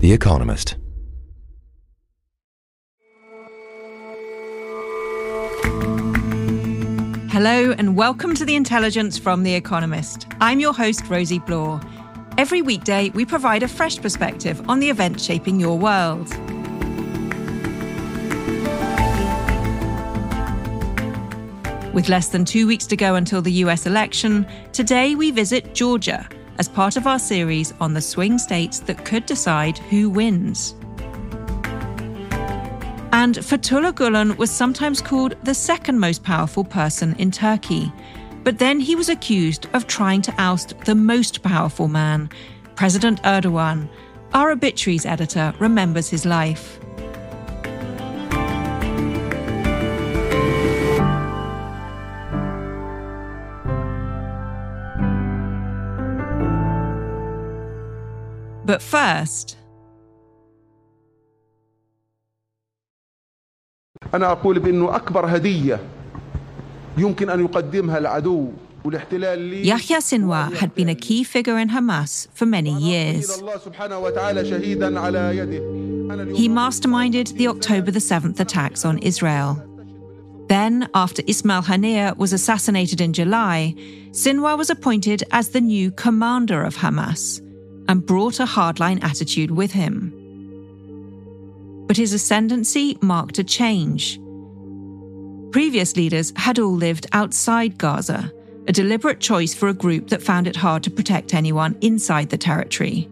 The Economist. Hello and welcome to The Intelligence from The Economist. I'm your host, Rosie Blore. Every weekday, we provide a fresh perspective on the events shaping your world. With less than 2 weeks to go until the US election, today we visit Georgia as part of our series on the swing states that could decide who wins. And Fethullah Gulen was sometimes called the second most powerful person in Turkey. But then he was accused of trying to oust the most powerful man, President Erdogan. Our obituaries editor remembers his life. But first, أنا أقول بأنه أكبر هدية يمكن أن يقدمها العدو والاحتلال. Yahya Sinwar had been a key figure in Hamas for many years. He masterminded the October the 7th attacks on Israel. Then, after Ismail Haniyeh was assassinated in July, Sinwar was appointed as the new commander of Hamas and brought a hardline attitude with him. But his ascendancy marked a change. Previous leaders had all lived outside Gaza, a deliberate choice for a group that found it hard to protect anyone inside the territory.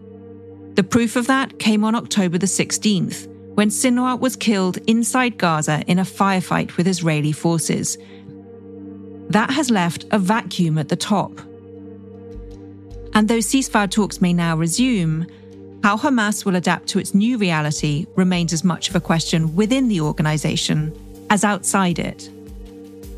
The proof of that came on October the 16th, when Sinwar was killed inside Gaza in a firefight with Israeli forces. That has left a vacuum at the top. And though ceasefire talks may now resume, how Hamas will adapt to its new reality remains as much of a question within the organisation as outside it.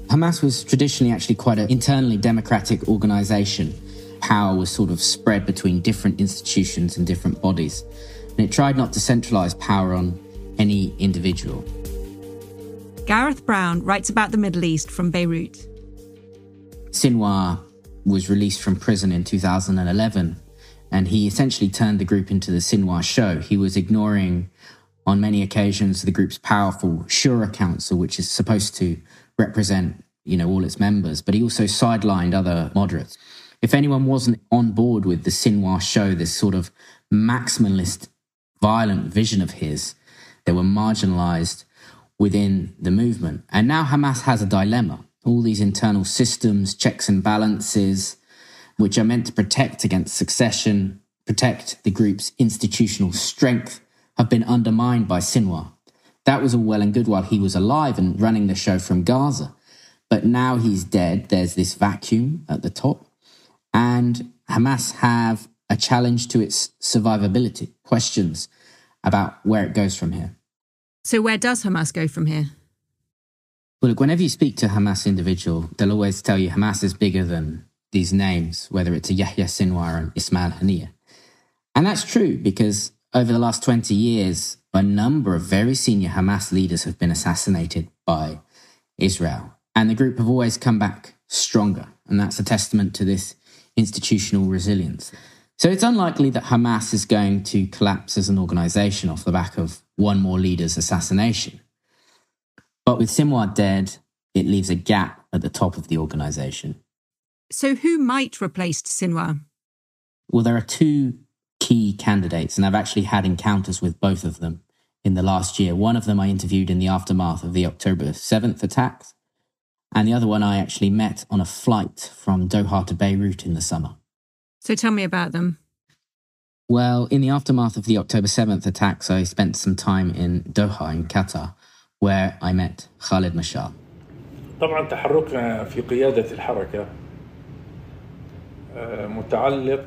Hamas was traditionally actually quite an internally democratic organisation. Power was sort of spread between different institutions and different bodies, and it tried not to centralise power on any individual. Gareth Brown writes about the Middle East from Beirut. Sinwar was released from prison in 2011, and he essentially turned the group into the Sinwar show. He was ignoring, on many occasions, the group's powerful Shura Council, which is supposed to represent, all its members, but he also sidelined other moderates. If anyone wasn't on board with the Sinwar show, this sort of maximalist, violent vision of his, they were marginalised within the movement. And now Hamas has a dilemma. All these internal systems, checks and balances, which are meant to protect against succession, protect the group's institutional strength, have been undermined by Sinwar. That was all well and good while he was alive and running the show from Gaza. But now he's dead, there's this vacuum at the top, and Hamas have a challenge to its survivability, questions about where it goes from here. So where does Hamas go from here? Well, look, whenever you speak to a Hamas individual, they'll always tell you Hamas is bigger than these names, whether it's a Yahya Sinwar and Ismail Haniyeh. And that's true because over the last 20 years, a number of very senior Hamas leaders have been assassinated by Israel. And the group have always come back stronger. And that's a testament to this institutional resilience. So it's unlikely that Hamas is going to collapse as an organisation off the back of one more leader's assassination. But with Sinwar dead, it leaves a gap at the top of the organisation. So who might replace Sinwar? Well, there are two key candidates, and I've actually had encounters with both of them in the last year. One of them I interviewed in the aftermath of the October 7th attacks, and the other one I actually met on a flight from Doha to Beirut in the summer. So tell me about them. Well, in the aftermath of the October 7th attacks, I spent some time in Doha in Qatar, where I met Khalid Mashal. طبعا تحركنا في قيادة الحركة متعلق.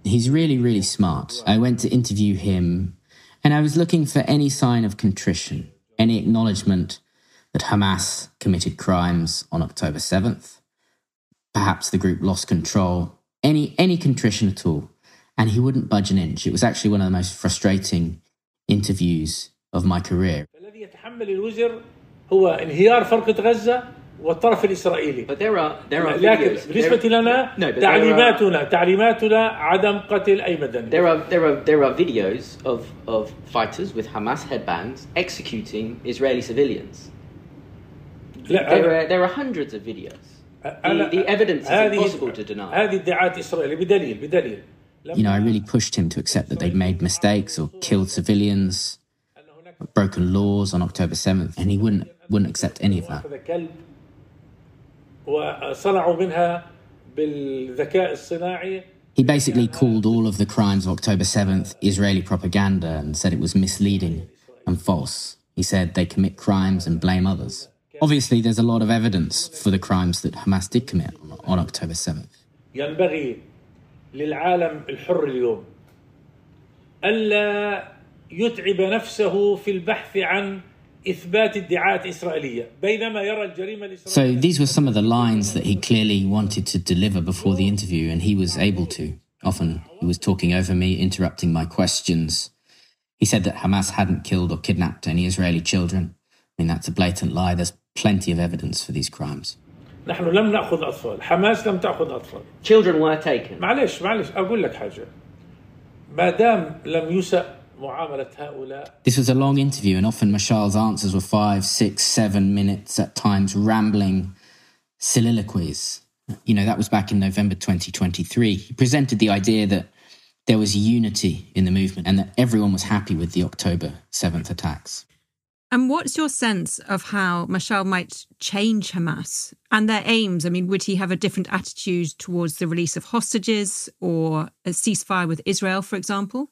He's really, really smart. I went to interview him and I was looking for any sign of contrition, any acknowledgement that Hamas committed crimes on October 7th. Perhaps the group lost control, any contrition at all. And he wouldn't budge an inch. It was actually one of the most frustrating interviews of my career. الذي يتحمل الوزر هو انهيار فرقة غزة والطرف الإسرائيلي. But there are لكن videos. بالنسبة لنا تعليماتنا عدم قتل أي مدني. There are videos of fighters with Hamas headbands executing Israeli civilians. There are hundreds of videos. The evidence is impossible to deny. هذه ادعاءات إسرائيل بدليل. I really pushed him to accept that they'd made mistakes or killed civilians, broken laws on October 7th, and he wouldn't accept any of that. وصنعوا منها بالذكاء الصناعي. He basically called all of the crimes of October 7th Israeli propaganda and said it was misleading and false. He said they commit crimes and blame others. Obviously, there's a lot of evidence for the crimes that Hamas did commit on October 7th. ينبغي للعالم الحر اليوم ألا يتعب نفسه في البحث عن إثبات ادعاءات إسرائيلية بينما يرى الجريمة الإسرائيلية. So these were some of the lines that he clearly wanted to deliver before the interview, and he was able to. Often he was talking over me, interrupting my questions. He said that Hamas hadn't killed or kidnapped any Israeli children. I mean, that's a blatant lie. There's plenty of evidence for these crimes. نحن لم نأخذ أطفال. حماس لم تأخذ أطفال. Children were taken. معلش أقول لك حاجة. ما دام لم يسأ معاملة هؤلاء. This was a long interview, and often Mashal's answers were 5, 6, 7 minutes, at times rambling soliloquies. That was back in November 2023. He presented the idea that there was unity in the movement and that everyone was happy with the October 7th attacks. And what's your sense of how Mashal might change Hamas and their aims? I mean, would he have a different attitude towards the release of hostages or a ceasefire with Israel, for example?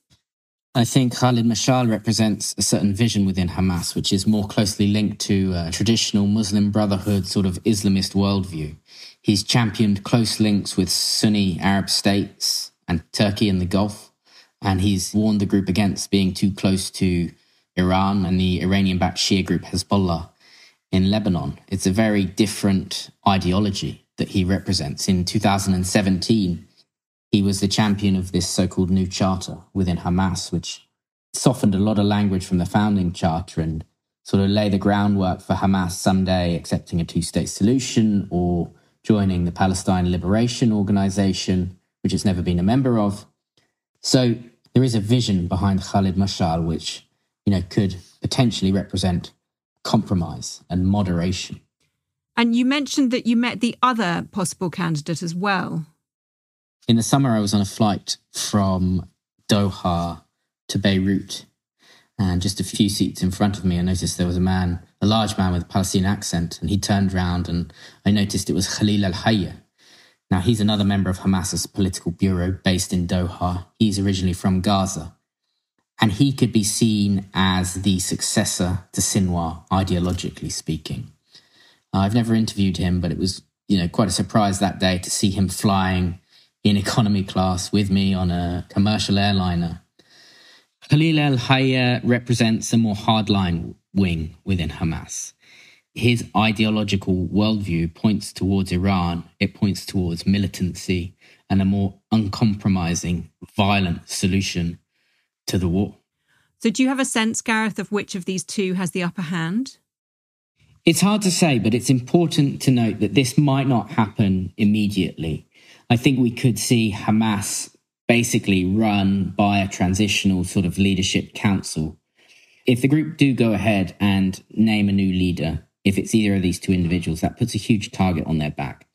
I think Khalid Mashal represents a certain vision within Hamas, which is more closely linked to a traditional Muslim Brotherhood sort of Islamist worldview. He's championed close links with Sunni Arab states and Turkey and the Gulf, and he's warned the group against being too close to Iran and the Iranian-backed Shia group Hezbollah in Lebanon. It's a very different ideology that he represents. In 2017, he was the champion of this so-called new charter within Hamas, which softened a lot of language from the founding charter and sort of lay the groundwork for Hamas someday accepting a two-state solution or joining the Palestine Liberation Organization, which it's never been a member of. So there is a vision behind Khalid Mashal, which could potentially represent compromise and moderation. And you mentioned that you met the other possible candidate as well. In the summer, I was on a flight from Doha to Beirut, and just a few seats in front of me, I noticed there was a large man with a Palestinian accent, and he turned round and I noticed it was Khalil al-Hayya. Now, he's another member of Hamas's political bureau based in Doha. He's originally from Gaza. And he could be seen as the successor to Sinwar, ideologically speaking. I've never interviewed him, but it was, quite a surprise that day to see him flying in economy class with me on a commercial airliner. Khalil al-Hayya represents a more hardline wing within Hamas. His ideological worldview points towards Iran. It points towards militancy and a more uncompromising, violent solution to the war. So do you have a sense, Gareth, of which of these two has the upper hand? It's hard to say, but it's important to note that this might not happen immediately. I think we could see Hamas basically run by a transitional sort of leadership council. If the group do go ahead and name a new leader, if it's either of these two individuals, that puts a huge target on their back.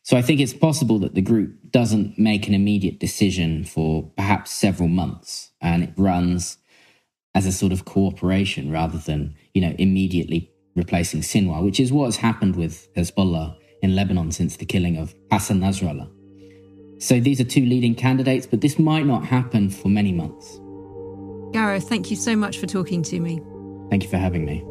So I think it's possible that the group doesn't make an immediate decision for perhaps several months, and it runs as a sort of cooperation rather than, immediately replacing Sinwar, which is what has happened with Hezbollah in Lebanon since the killing of Hassan Nasrallah. So these are two leading candidates, but this might not happen for many months. Gareth, thank you so much for talking to me. Thank you for having me.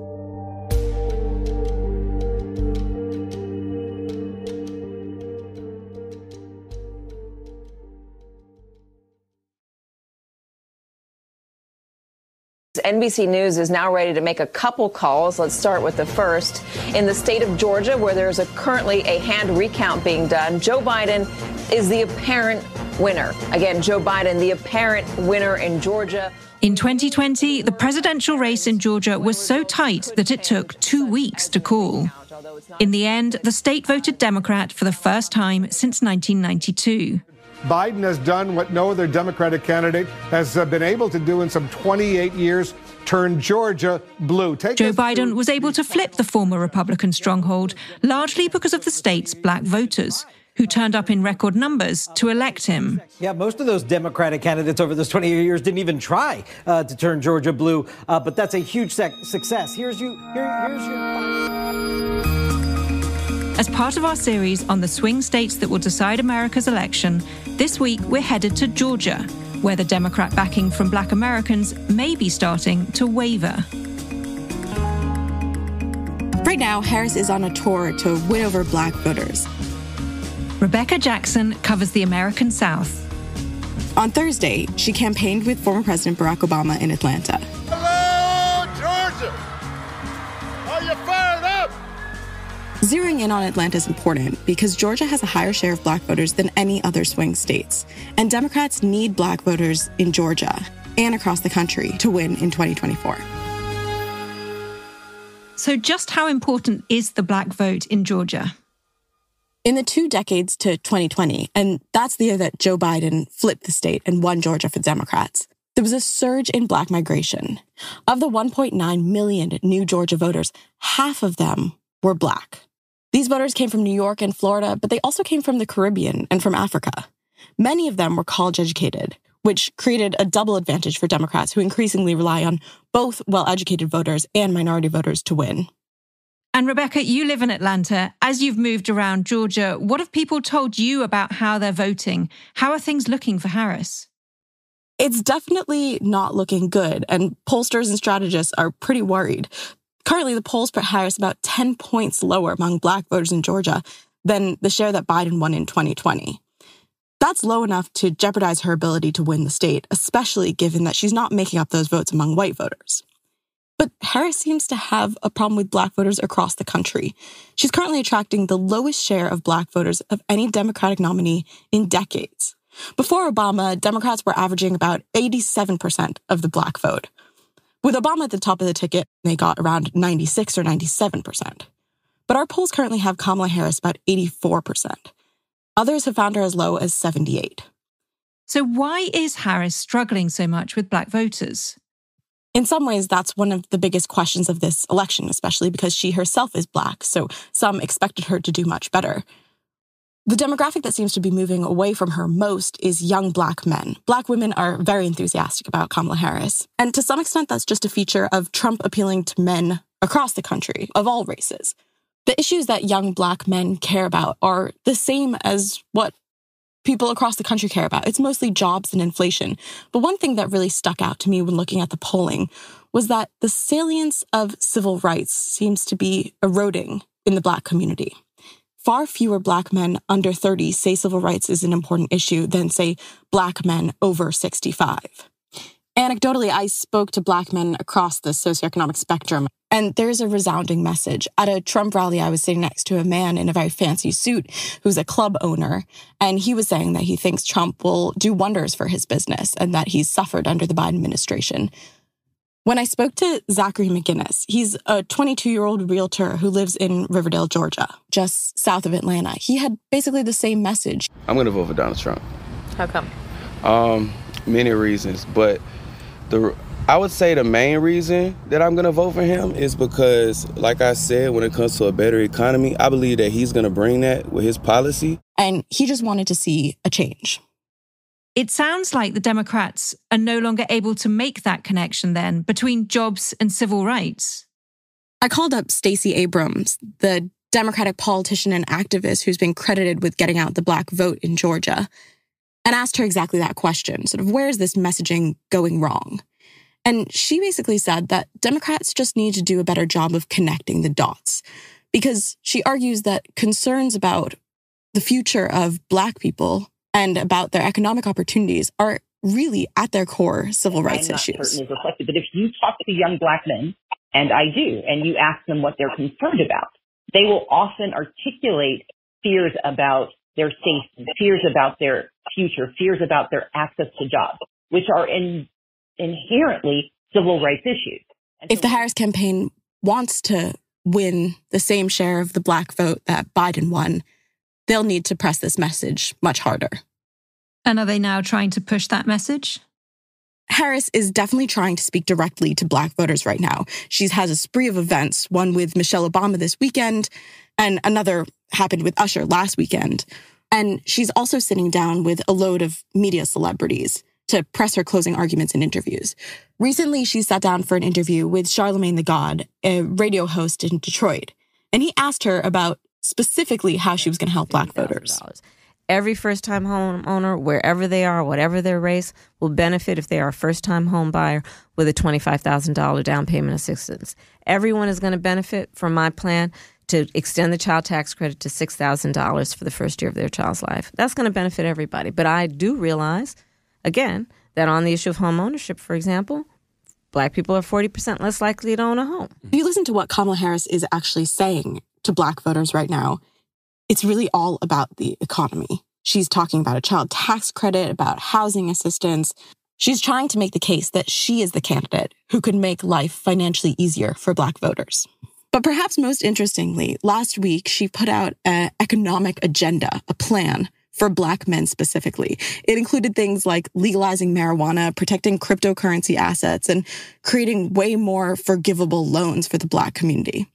NBC News is now ready to make a couple calls. Let's start with the first. In the state of Georgia, where there's currently a hand recount being done, Joe Biden is the apparent winner. Again, Joe Biden, the apparent winner in Georgia. In 2020, the presidential race in Georgia was so tight that it took 2 weeks to call. In the end, the state voted Democrat for the first time since 1992. Biden has done what no other Democratic candidate has been able to do in some 28 years, turn Georgia blue. Joe Biden was able to flip the former Republican stronghold, largely because of the state's black voters, who turned up in record numbers to elect him. Yeah, most of those Democratic candidates over those 20 years didn't even try to turn Georgia blue, but that's a huge success. Here's your... As part of our series on the swing states that will decide America's election, this week we're headed to Georgia, where the Democrat backing from black Americans may be starting to waver. Right now, Harris is on a tour to win over black voters. Rebecca Jackson covers the American South. On Thursday, she campaigned with former President Barack Obama in Atlanta. Hello, Georgia! Are you fired up? Zeroing in on Atlanta is important because Georgia has a higher share of black voters than any other swing states. And Democrats need black voters in Georgia and across the country to win in 2024. So just how important is the black vote in Georgia? In the 2 decades to 2020, and that's the year that Joe Biden flipped the state and won Georgia for the Democrats, there was a surge in black migration. Of the 1.9 million new Georgia voters, half of them were black. These voters came from New York and Florida, but they also came from the Caribbean and from Africa. Many of them were college educated, which created a double advantage for Democrats who increasingly rely on both well-educated voters and minority voters to win. And Rebecca, you live in Atlanta. As you've moved around Georgia, what have people told you about how they're voting? How are things looking for Harris? It's definitely not looking good, and pollsters and strategists are pretty worried. Currently, the polls put Harris about 10 points lower among black voters in Georgia than the share that Biden won in 2020. That's low enough to jeopardize her ability to win the state, especially given that she's not making up those votes among white voters. But Harris seems to have a problem with black voters across the country. She's currently attracting the lowest share of black voters of any Democratic nominee in decades. Before Obama, Democrats were averaging about 87% of the black vote. With Obama at the top of the ticket, they got around 96 or 97%. But our polls currently have Kamala Harris about 84%. Others have found her as low as 78%. So why is Harris struggling so much with black voters? In some ways, that's one of the biggest questions of this election, especially because she herself is black, so some expected her to do much better. The demographic that seems to be moving away from her most is young black men. Black women are very enthusiastic about Kamala Harris. And to some extent, that's just a feature of Trump appealing to men across the country, of all races. The issues that young black men care about are the same as what people across the country care about. It's mostly jobs and inflation. But one thing that really stuck out to me when looking at the polling was that the salience of civil rights seems to be eroding in the black community. Far fewer black men under 30 say civil rights is an important issue than, say, black men over 65. Anecdotally, I spoke to black men across the socioeconomic spectrum, and there's a resounding message. At a Trump rally, I was sitting next to a man in a very fancy suit who's a club owner, and he was saying that he thinks Trump will do wonders for his business and that he's suffered under the Biden administration. When I spoke to Zachary McGinnis, he's a 22-year-old realtor who lives in Riverdale, Georgia, just south of Atlanta. He had basically the same message. I'm going to vote for Donald Trump. How come? Many reasons, but I would say the main reason that I'm going to vote for him is because, like I said, when it comes to a better economy, I believe that he's going to bring that with his policy. And he just wanted to see a change. It sounds like the Democrats are no longer able to make that connection then between jobs and civil rights. I called up Stacey Abrams, the Democratic politician and activist who's been credited with getting out the black vote in Georgia, and asked her exactly that question, sort of, where is this messaging going wrong? And she basically said that Democrats just need to do a better job of connecting the dots, because she argues that concerns about the future of black people and about their economic opportunities are really at their core civil rights issues. I'm not certain is reflected, but if you talk to young black men, and I do, and you ask them what they're concerned about, they will often articulate fears about their safety, fears about their future, fears about their access to jobs, which are inherently civil rights issues. If the Harris campaign wants to win the same share of the Black vote that Biden won, they'll need to press this message much harder. And are they now trying to push that message? Harris is definitely trying to speak directly to Black voters right now. She has a spree of events, one with Michelle Obama this weekend, and another happened with Usher last weekend. And she's also sitting down with a load of media celebrities to press her closing arguments in interviews. Recently, she sat down for an interview with Charlemagne the God, a radio host in Detroit. And he asked her about specifically how she was going to help Black voters. Every first-time homeowner, wherever they are, whatever their race, will benefit if they are a first-time home buyer with a $25,000 down payment assistance. Everyone is going to benefit from my plan to extend the child tax credit to $6,000 for the first year of their child's life. That's going to benefit everybody. But I do realize, again, that on the issue of home ownership, for example, Black people are 40% less likely to own a home. If you listen to what Kamala Harris is actually saying to Black voters right now, it's really all about the economy. She's talking about a child tax credit, about housing assistance. She's trying to make the case that she is the candidate who could make life financially easier for Black voters. But perhaps most interestingly, last week she put out an economic agenda, a plan for Black men specifically. It included things like legalizing marijuana, protecting cryptocurrency assets, and creating way more forgivable loans for the Black community.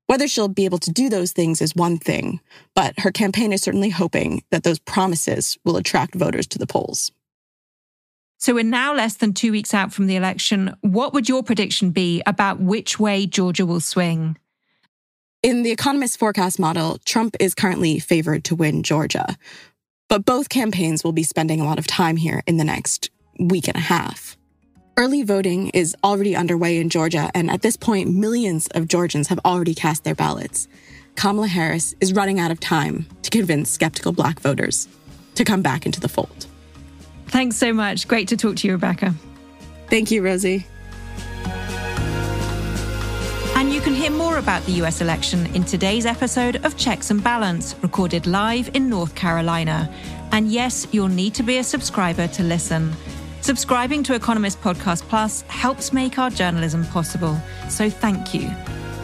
Whether she'll be able to do those things is one thing, but her campaign is certainly hoping that those promises will attract voters to the polls. So we're now less than 2 weeks out from the election. What would your prediction be about which way Georgia will swing? In the Economist forecast model, Trump is currently favored to win Georgia. But both campaigns will be spending a lot of time here in the next week and a half. Early voting is already underway in Georgia, and at this point, millions of Georgians have already cast their ballots. Kamala Harris is running out of time to convince skeptical Black voters to come back into the fold. Thanks so much. Great to talk to you, Rebecca. Thank you, Rosie. And you can hear more about the US election in today's episode of Checks and Balance, recorded live in North Carolina. And yes, you'll need to be a subscriber to listen. Subscribing to Economist Podcast Plus helps make our journalism possible, so thank you.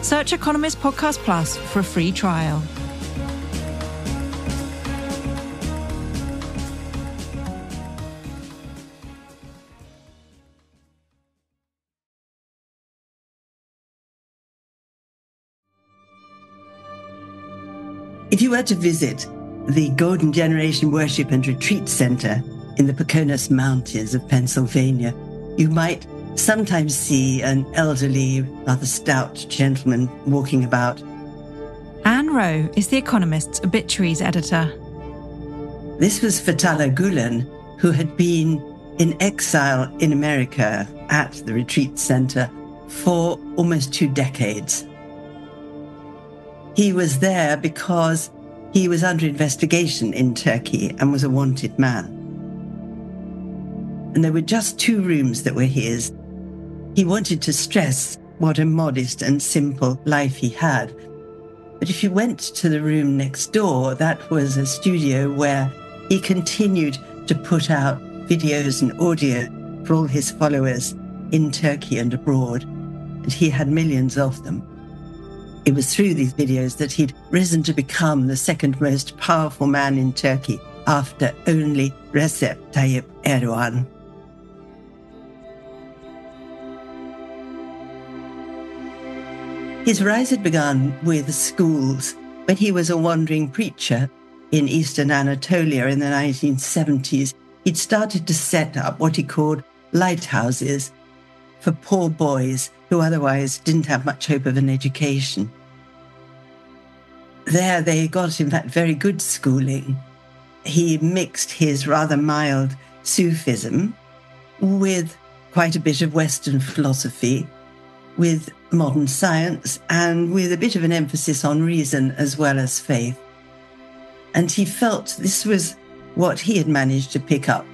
Search Economist Podcast Plus for a free trial. If you were to visit the Golden Generation Worship and Retreat Center in the Poconos Mountains of Pennsylvania, you might sometimes see an elderly, rather stout gentleman walking about. Anne Rowe is The Economist's obituaries editor. This was Fatullah Gulen, who had been in exile in America at the retreat center for almost 2 decades. He was there because he was under investigation in Turkey and was a wanted man. And there were just 2 rooms that were his. He wanted to stress what a modest and simple life he had. But if you went to the room next door, that was a studio where he continued to put out videos and audio for all his followers in Turkey and abroad. And he had millions of them. It was through these videos that he'd risen to become the second most powerful man in Turkey after only Recep Tayyip Erdogan. His rise had begun with the schools when he was a wandering preacher in eastern Anatolia in the 1970s. He'd started to set up what he called lighthouses for poor boys who otherwise didn't have much hope of an education. There they got, in fact, very good schooling. He mixed his rather mild Sufism with quite a bit of Western philosophy, with modern science, and with a bit of an emphasis on reason as well as faith. And he felt this was what he had managed to pick up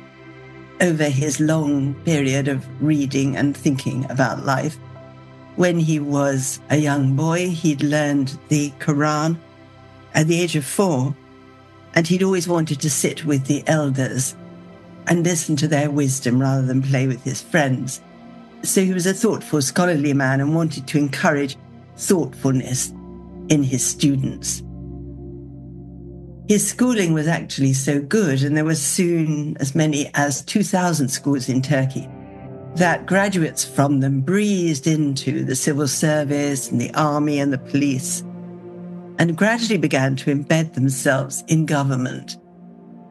over his long period of reading and thinking about life. When he was a young boy, he'd learned the Quran at the age of 4, and he'd always wanted to sit with the elders and listen to their wisdom rather than play with his friends. So he was a thoughtful, scholarly man and wanted to encourage thoughtfulness in his students. His schooling was actually so good, and there were soon as many as 2,000 schools in Turkey, that graduates from them breezed into the civil service and the army and the police, and gradually began to embed themselves in government.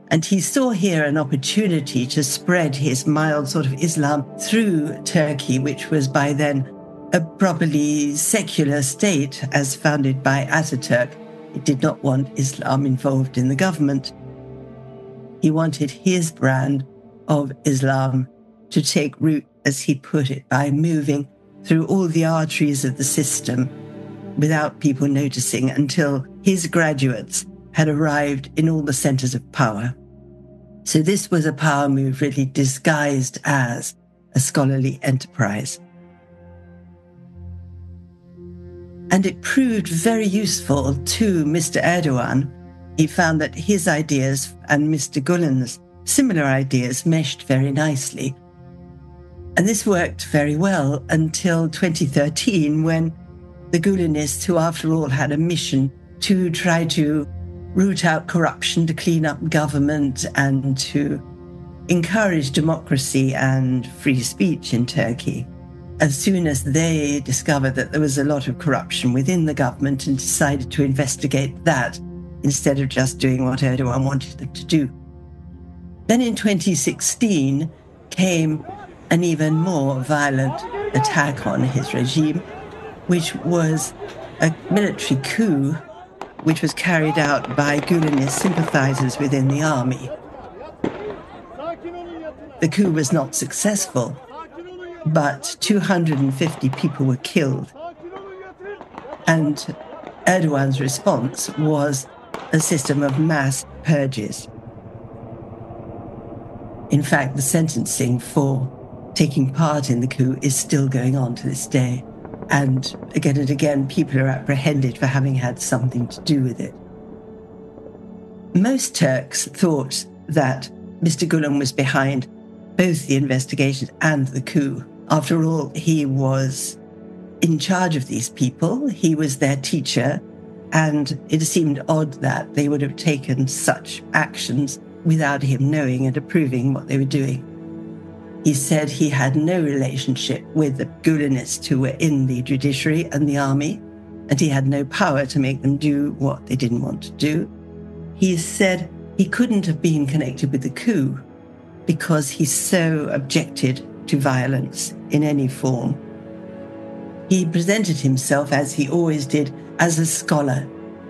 And he saw here an opportunity to spread his mild sort of Islam through Turkey, which was by then a properly secular state as founded by Ataturk. He did not want Islam involved in the government. He wanted his brand of Islam to take root, as he put it, by moving through all the arteries of the system without people noticing until his graduates had arrived in all the centers of power. So this was a power move really disguised as a scholarly enterprise. And it proved very useful to Mr. Erdogan. He found that his ideas and Mr. Gulen's similar ideas meshed very nicely. And this worked very well until 2013, when the Gulenists, who after all had a mission to try to root out corruption, to clean up government, and to encourage democracy and free speech in Turkey, as soon as they discovered that there was a lot of corruption within the government and decided to investigate that instead of just doing what Erdogan wanted them to do. Then in 2016 came an even more violent attack on his regime, which was a military coup which was carried out by Gulenist sympathizers within the army. The coup was not successful, but 250 people were killed. And Erdogan's response was a system of mass purges. In fact, the sentencing for taking part in the coup is still going on to this day. And again, people are apprehended for having had something to do with it. Most Turks thought that Mr. Gulen was behind both the investigations and the coup. After all, he was in charge of these people. He was their teacher, and it seemed odd that they would have taken such actions without him knowing and approving what they were doing. He said he had no relationship with the Gulenists who were in the judiciary and the army, and he had no power to make them do what they didn't want to do. He said he couldn't have been connected with the coup because he so objected to violence in any form. He presented himself, as he always did, as a scholar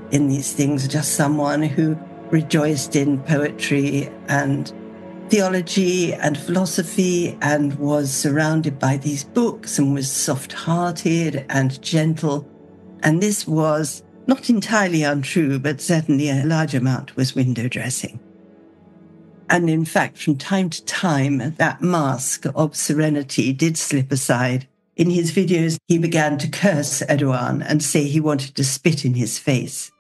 in these things, just someone who rejoiced in poetry and theology and philosophy and was surrounded by these books and was soft-hearted and gentle. And this was not entirely untrue, but certainly a large amount was window dressing. And in fact, from time to time, that mask of serenity did slip aside. In his videos, he began to curse Erdogan and say he wanted to spit in his face.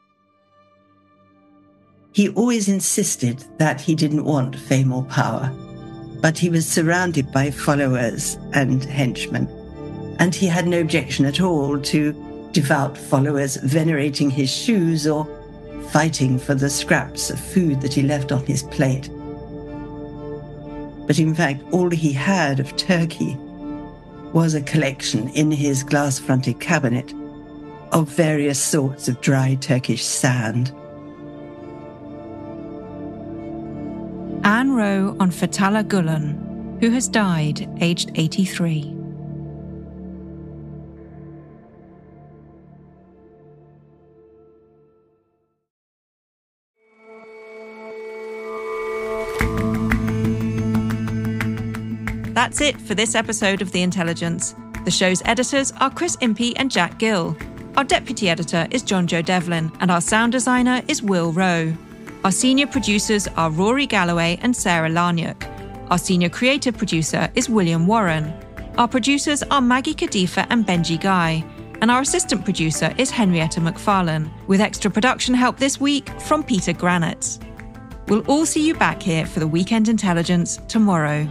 He always insisted that he didn't want fame or power, but he was surrounded by followers and henchmen, and he had no objection at all to devout followers venerating his shoes or fighting for the scraps of food that he left on his plate. But in fact, all he had of Turkey was a collection in his glass-fronted cabinet of various sorts of dry Turkish sand. Anne Rowe on Fethullah Gulen, who has died aged 83. That's it for this episode of The Intelligence. The show's editors are Chris Impey and Jack Gill. Our deputy editor is John Joe Devlin, and our sound designer is Will Rowe. Our senior producers are Rory Galloway and Sarah Larniuk. Our senior creative producer is William Warren. Our producers are Maggie Kadifa and Benji Guy. And our assistant producer is Henrietta McFarlane, with extra production help this week from Peter Granitz. We'll all see you back here for the Weekend Intelligence tomorrow.